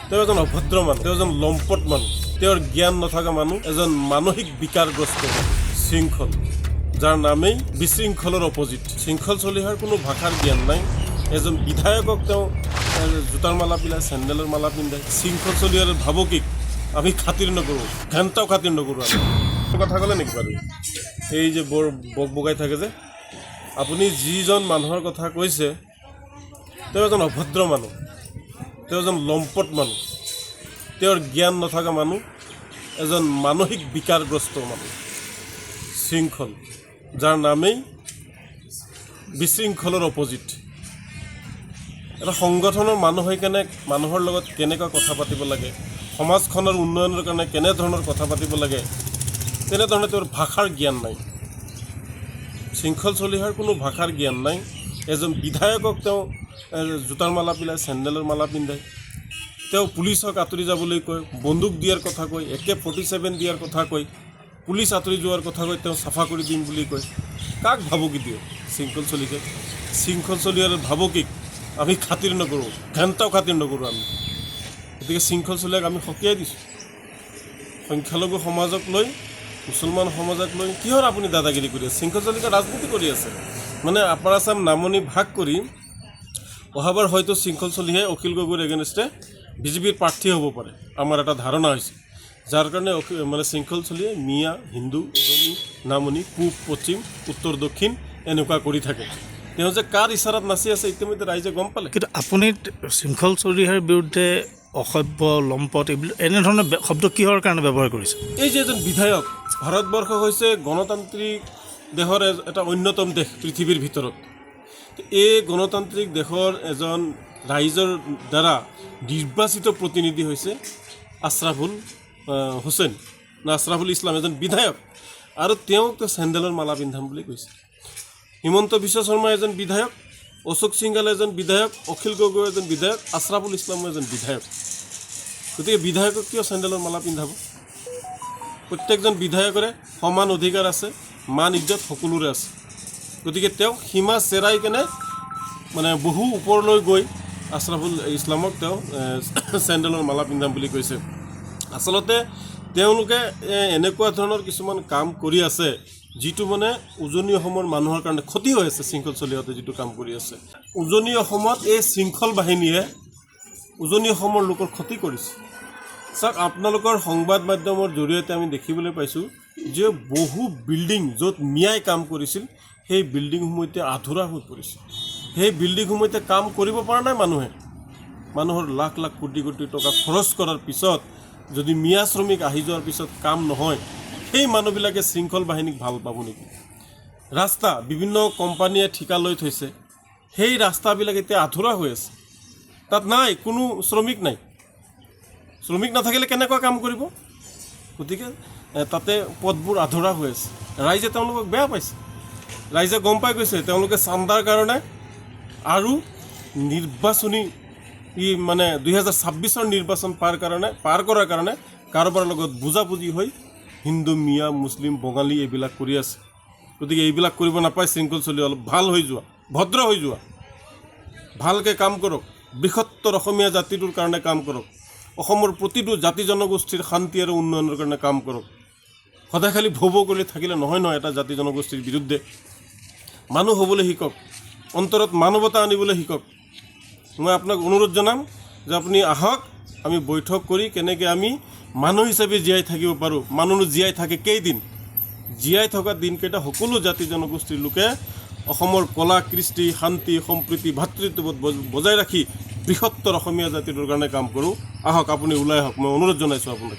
তেওঁ এজন অভদ্ৰ মানুহ, তেওঁ এজন লম্পট মানুহ, তেওঁৰ জ্ঞান নথকা মানুহ, এজন মানসিক বিকাৰগ্ৰস্ত শৃংখল, যাৰ নামেই বিশৃংখলৰ অপজিট। শৃংখল চলিহাৰ কোনো ভাষাৰ জ্ঞান নাই। এজন বিধায়কক তেওঁ জোতাৰ মালা পিন্ধাই, চেণ্ডেলৰ মালা পিন্ধাই। শৃংখল চলিহাৰ ভাবুকিক আমি খাতিৰ নকৰোঁ, ঘণ্টাও খাতিৰ নকৰোঁ। আমি কথা ক'লে নেকি বাৰু? এই যে বৰ বগাই থাকে যে, আপুনি যিজন মানুহৰ কথা কৈছে তেওঁ এজন অভদ্ৰ মানুহ, তেওঁ এজন লম্পট মানুহ, তেওঁৰ জ্ঞান নথকা মানুহ, এজন মানসিক বিকাৰগ্ৰস্ত মানুহ, শৃংখল, যাৰ নামেই বিশৃংখলৰ অপজিট। এটা সংগঠনৰ মানুহ হৈ কেনে মানুহৰ লগত কেনেকৈ কথা পাতিব লাগে, সমাজখনৰ উন্নয়নৰ কাৰণে কেনেধৰণৰ কথা পাতিব লাগে, তেনেধৰণে তেওঁৰ ভাষাৰ জ্ঞান নাই। শৃংখল চলিহাৰ কোনো ভাষাৰ জ্ঞান নাই। এজন বিধায়কক তেওঁ জোতাৰ মালা পিন্ধাই, চেণ্ডেলৰ মালা পিন্ধাই। তেওঁ পুলিচক আঁতৰি যাবলৈ কয়, বন্দুক দিয়াৰ কথা কয়, AK-47 দিয়াৰ কথা কয়, পুলিচ আঁতৰি যোৱাৰ কথা কয়, তেওঁ চাফা কৰি দিম বুলি কয়। কাক ভাবুকি দিয়ে? শৃংখল চলিকে। শৃংখল চলিহাৰ ভাবুকিক আমি খাতিৰ নকৰোঁ, ঘণ্টাও খাতিৰ নকৰোঁ আমি। গতিকে শৃংখল চলিয়াক আমি সকীয়াই দিছোঁ। সংখ্যালঘু সমাজক লৈ, মুছলমান সমাজক লৈ কিহৰ আপুনি দাদাগিৰি কৰি আছে? শৃংখল চলিকা ৰাজনীতি কৰি আছে। মানে আপাৰ আছাম নামনি ভাগ কৰি অহাবাৰ হয়তো শৃংখল চলিহে অখিল গগৈৰ এগেইনষ্টে বিজেপিৰ প্ৰাৰ্থী হ'ব পাৰে, আমাৰ এটা ধাৰণা হৈছে। যাৰ কাৰণে মানে শৃংখল চলিয়ে মিয়া, হিন্দু, উজনি, নামনি, পূব, পশ্চিম, উত্তৰ, দক্ষিণ এনেকুৱা কৰি থাকে। তেওঁ যে কাৰ ইচাৰাত নাচি আছে ইতিমধ্যে ৰাইজে গম পালে। কিন্তু আপুনি শৃংখল চলিহাৰ বিৰুদ্ধে অসভ্য, লম্পট এইবিলাক এনেধৰণৰ শব্দ কিহৰ কাৰণে ব্যৱহাৰ কৰিছে? এই যে এজন বিধায়ক, ভাৰতবৰ্ষ হৈছে গণতান্ত্ৰিক দেশৰ এটা অন্যতম দেশ পৃথিৱীৰ ভিতৰত। এই গণতান্ত্ৰিক দেশৰ এজন ৰাইজৰ দ্বাৰা নিৰ্বাচিত প্ৰতিনিধি হৈছে আশ্ৰাফুল হুছেইন না আশ্ৰাফুল ইছলাম, এজন বিধায়ক। আৰু তেওঁক চেণ্ডেলৰ মালা পিন্ধাম বুলি কৈছে। হিমন্ত বিশ্ব শৰ্মা এজন বিধায়ক, অশোক সিংঘাল এজন বিধায়ক, অখিল গগৈ এজন বিধায়ক, আশ্ৰাফুল ইছলামো এজন বিধায়ক। গতিকে বিধায়কক কিয় চেণ্ডেলৰ মালা পিন্ধাব? প্ৰত্যেকজন বিধায়কৰে সমান অধিকাৰ আছে, মান ইজ্জত সকলোৰে আছে। গতিকে তেওঁ সীমা চেৰাই কেনে মানে বহু ওপৰলৈ গৈ আশ্ৰাফুল ইছলামক তেওঁ চেণ্ডেলৰ মালা পিন্ধাম বুলি কৈছে। আচলতে তেওঁলোকে এনেকুৱা ধৰণৰ কিছুমান কাম কৰি আছে যিটো মানে উজনি অসমৰ মানুহৰ কাৰণে ক্ষতি হৈ আছে। শৃংখল চলিহঁতে যিটো কাম কৰি আছে, উজনি অসমত এই শৃংখল বাহিনীয়ে উজনি অসমৰ লোকৰ ক্ষতি কৰিছে। চাওক, আপোনালোকৰ সংবাদ মাধ্যমৰ জৰিয়তে আমি দেখিবলৈ পাইছোঁ যে বহু বিল্ডিং য'ত মিয়াই কাম কৰিছিল সেই বিল্ডিংসমূহ এতিয়া আধৰুৱা হৈ পৰিছে। সেই বিল্ডিংসমূহ এতিয়া কাম কৰিব পৰা নাই মানুহে। মানুহৰ লাখ লাখ কোটি কোটি টকা খৰচ কৰাৰ পিছত যদি মিয়া শ্ৰমিক আহি যোৱাৰ পিছত কাম নহয়, সেই মানুহবিলাকে শৃংখল বাহিনীক ভাল পাব নেকি? ৰাস্তা বিভিন্ন কোম্পানীয়ে ঠিকা লৈ থৈছে, সেই ৰাস্তাবিলাক এতিয়া আধৰুৱা হৈ আছে। তাত নাই, কোনো শ্ৰমিক নাই। শ্ৰমিক নাথাকিলে কেনেকুৱা কাম কৰিব? গতিকে তাতে পথবোৰ আধৰুৱা হৈ আছে। ৰাইজে তেওঁলোকক বেয়া পাইছে। ৰাইজে গম পাই গৈছে তেওঁলোকে চান্দাৰ কাৰণে আৰু নিৰ্বাচনী মানে 2026 নিৰ্বাচন পাৰ কৰাৰ কাৰণে কাৰোবাৰ লগত বুজাবুজি হৈ হিন্দু, মিয়া, মুছলিম, বঙালী এইবিলাক কৰি আছে। গতিকে এইবিলাক কৰিব নাপায়। শৃংখল চলি অলপ ভাল হৈ যোৱা, ভদ্ৰ হৈ যোৱা, ভালকৈ কাম কৰক, বৃহত্তৰ অসমীয়া জাতিটোৰ কাৰণে কাম কৰক, অসমৰ প্ৰতিটো জাতি জনগোষ্ঠীৰ শান্তি আৰু উন্নয়নৰ কাৰণে কাম কৰক। সদায় খালি ভৌ কৰি থাকিলে নহয় এটা জাতি জনগোষ্ঠীৰ বিৰুদ্ধে। মানুহ হ'বলৈ শিকক, অন্তৰত মানৱতা আনিবলৈ শিকক। মই আপোনাক অনুৰোধ জনাম যে আপুনি আহক, আমি বৈঠক কৰি কেনেকৈ আমি মানুহ হিচাপে জীয়াই থাকিব পাৰোঁ। মানুহ জীয়াই থাকে কেইদিন? জীয়াই থকা দিনকেইটা সকলো জাতি জনগোষ্ঠীৰ লোকে অসমৰ কলা, কৃষ্টি, শান্তি, সম্প্ৰীতি, ভাতৃত্ববোধ বজাই ৰাখি বৃহত্তৰ অসমীয়া জাতিটোৰ কাৰণে কাম কৰোঁ। আহক, আপুনি ওলাই আহক, মই অনুৰোধ জনাইছোঁ আপোনাক।